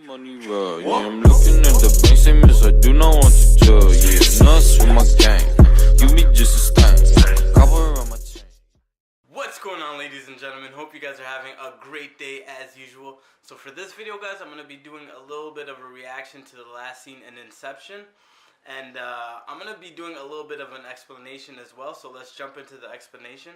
Money roll, yeah, I'm looking at the bank statements, I do not want to jail, yeah, nuts with my gang, you be just a stain, cover on my chain. What's going on, ladies and gentlemen? Hope you guys are having a great day as usual. So for this video, guys, I'm going to be doing a little bit of a reaction to the last scene in Inception. And I'm going to be doing a little bit of an explanation as well, so let's jump into the explanation.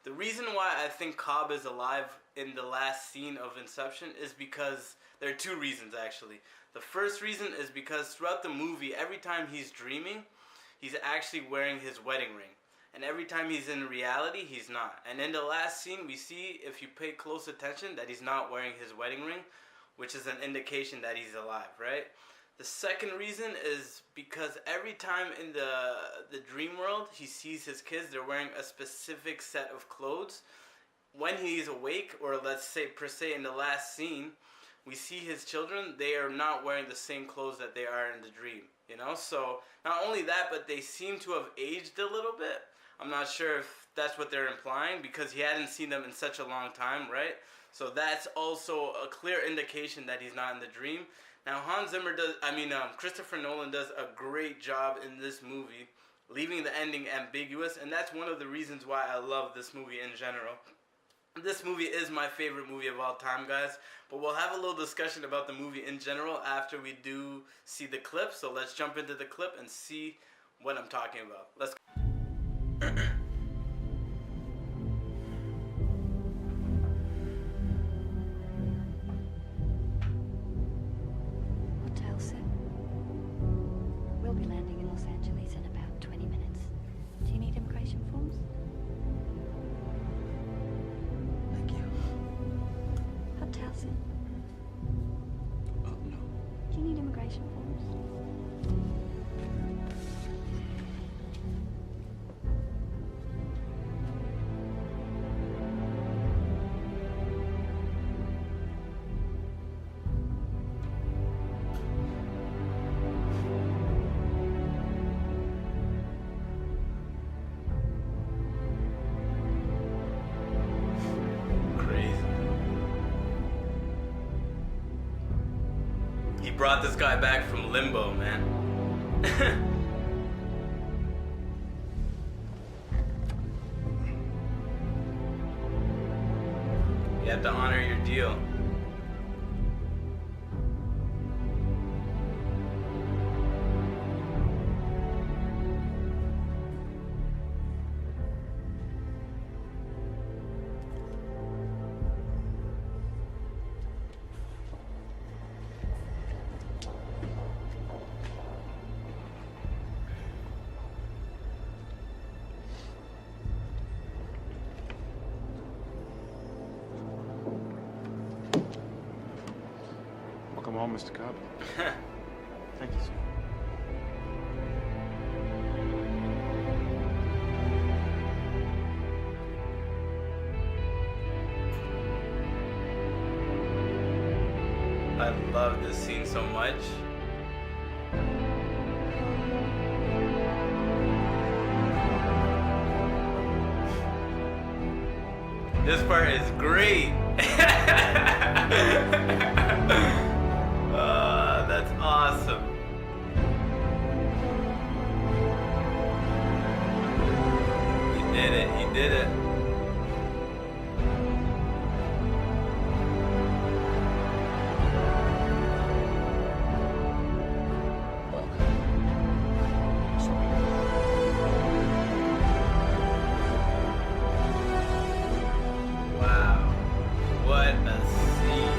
The reason why I think Cobb is alive in the last scene of Inception is because there are two reasons, actually. The first reason is because throughout the movie, every time he's dreaming, he's actually wearing his wedding ring. And every time he's in reality, he's not. And in the last scene, we see, if you pay close attention, that he's not wearing his wedding ring, which is an indication that he's alive, right? The second reason is because every time in the dream world, he sees his kids, they're wearing a specific set of clothes. When he's awake, or let's say per se in the last scene, we see his children, they are not wearing the same clothes that they are in the dream, you know? So not only that, but they seem to have aged a little bit. I'm not sure if that's what they're implying because he hadn't seen them in such a long time, right? So that's also a clear indication that he's not in the dream. Now Christopher Nolan does a great job in this movie, leaving the ending ambiguous, and that's one of the reasons why I love this movie in general. This movie is my favorite movie of all time, guys, but we'll have a little discussion about the movie in general after we do see the clip. So let's jump into the clip and see what I'm talking about. Let's go. Hotel set. We'll be landing in Los Angeles in about 20 minutes. Do you need immigration forms? Thank you. Hotel set. Oh, no. Do you need immigration forms? He brought this guy back from limbo, man. You have to honor your deal. Welcome home, Mr. Cobb. Thank you, sir. I love this scene so much. This part is great. That's awesome. He did it. He did it. Wow. What a scene.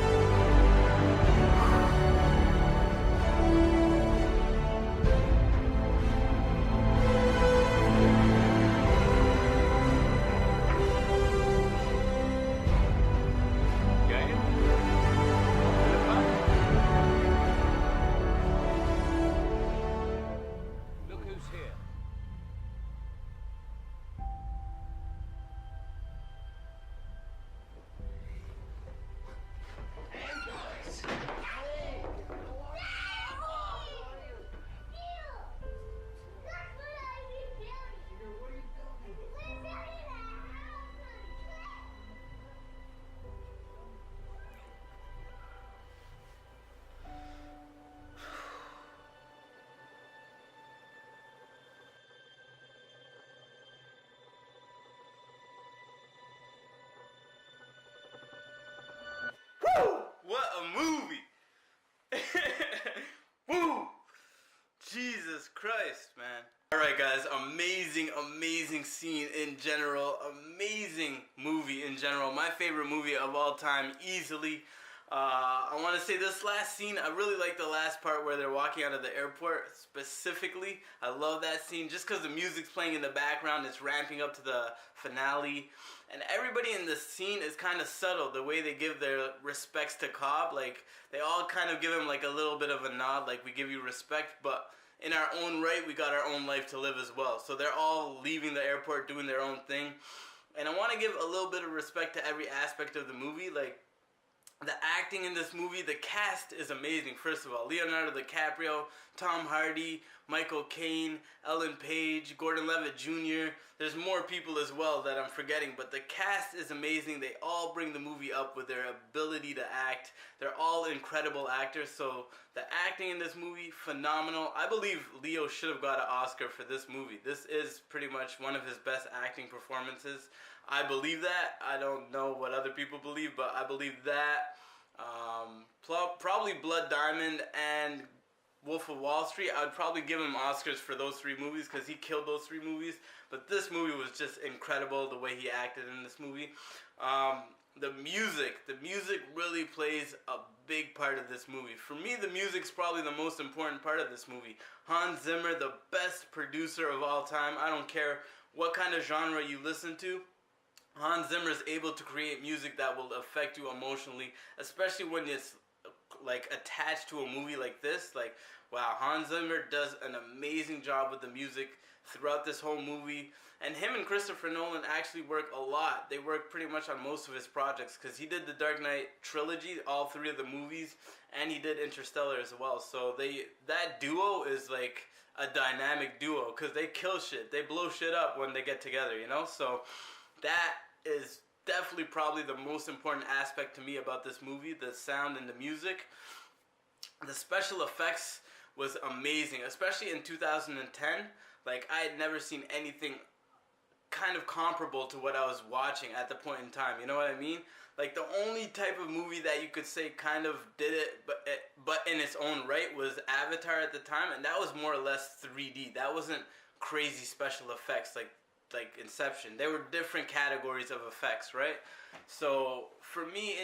Christ, man. Alright guys, amazing scene in general, amazing movie in general, my favorite movie of all time, easily. I want to say this last scene, I really like the last part where they're walking out of the airport, specifically. I love that scene, just because the music's playing in the background, it's ramping up to the finale, and everybody in the scene is kind of subtle, the way they give their respects to Cobb, like, they all kind of give him like a little bit of a nod, like, we give you respect, but in our own right, we got our own life to live as well. So they're all leaving the airport, doing their own thing. And I want to give a little bit of respect to every aspect of the movie. Like, the acting in this movie, the cast is amazing. First of all, Leonardo DiCaprio, Tom Hardy, Michael Caine, Ellen Page, Gordon Levitt Jr. There's more people as well that I'm forgetting, but the cast is amazing. They all bring the movie up with their ability to act. They're all incredible actors, so the acting in this movie, phenomenal. I believe Leo should have got an Oscar for this movie. This is pretty much one of his best acting performances. I believe that. I don't know what other people believe, but I believe that. Probably Blood Diamond and Wolf of Wall Street. I would probably give him Oscars for those three movies because he killed those three movies. But this movie was just incredible, the way he acted in this movie. The music really plays a big part of this movie. For me, the music's probably the most important part of this movie. Hans Zimmer, the best producer of all time. I don't care what kind of genre you listen to. Hans Zimmer is able to create music that will affect you emotionally, especially when it's like attached to a movie like this. Like, wow, Hans Zimmer does an amazing job with the music throughout this whole movie. And him and Christopher Nolan actually work a lot. They work pretty much on most of his projects because he did the Dark Knight trilogy, all three of the movies, and he did Interstellar as well. So that duo is like a dynamic duo because they kill shit. They blow shit up when they get together, you know? So that is definitely probably the most important aspect to me about this movie, the sound and the music. The special effects was amazing, especially in 2010. Like, I had never seen anything kind of comparable to what I was watching at the point in time, you know what I mean? Like, the only type of movie that you could say kind of did it, but in its own right, was Avatar at the time, and that was more or less 3D. That wasn't crazy special effects like Inception. There were different categories of effects, right? So for me,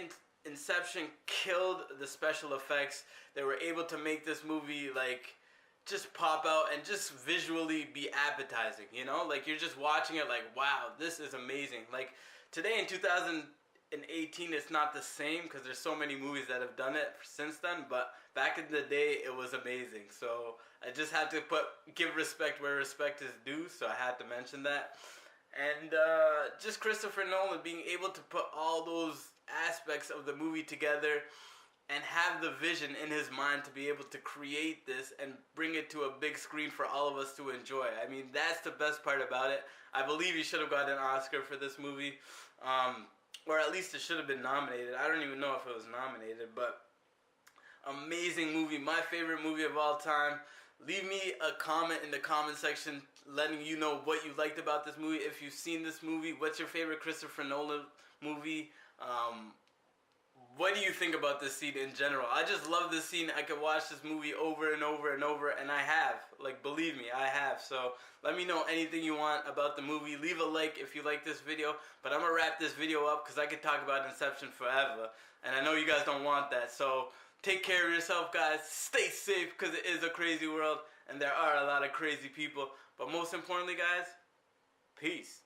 Inception killed the special effects. They were able to make this movie like just pop out and just visually be appetizing, you know? Like, you're just watching it like, wow, this is amazing. Like, today in 2018, it's not the same because there's so many movies that have done it since then, but back in the day, it was amazing. So I just had to give respect where respect is due, so I had to mention that. And just Christopher Nolan being able to put all those aspects of the movie together and have the vision in his mind to be able to create this and bring it to a big screen for all of us to enjoy. I mean, that's the best part about it. I believe he should have got an Oscar for this movie, or at least it should have been nominated. I don't even know if it was nominated, but amazing movie, my favorite movie of all time. Leave me a comment in the comment section letting you know what you liked about this movie. If you've seen this movie, what's your favorite Christopher Nolan movie? What do you think about this scene in general? I just love this scene. I could watch this movie over and over and over, and I have. Like, believe me, I have. So let me know anything you want about the movie. Leave a like if you like this video. But I'm going to wrap this video up because I could talk about Inception forever. And I know you guys don't want that. So take care of yourself, guys. Stay safe because it is a crazy world. And there are a lot of crazy people. But most importantly, guys, peace.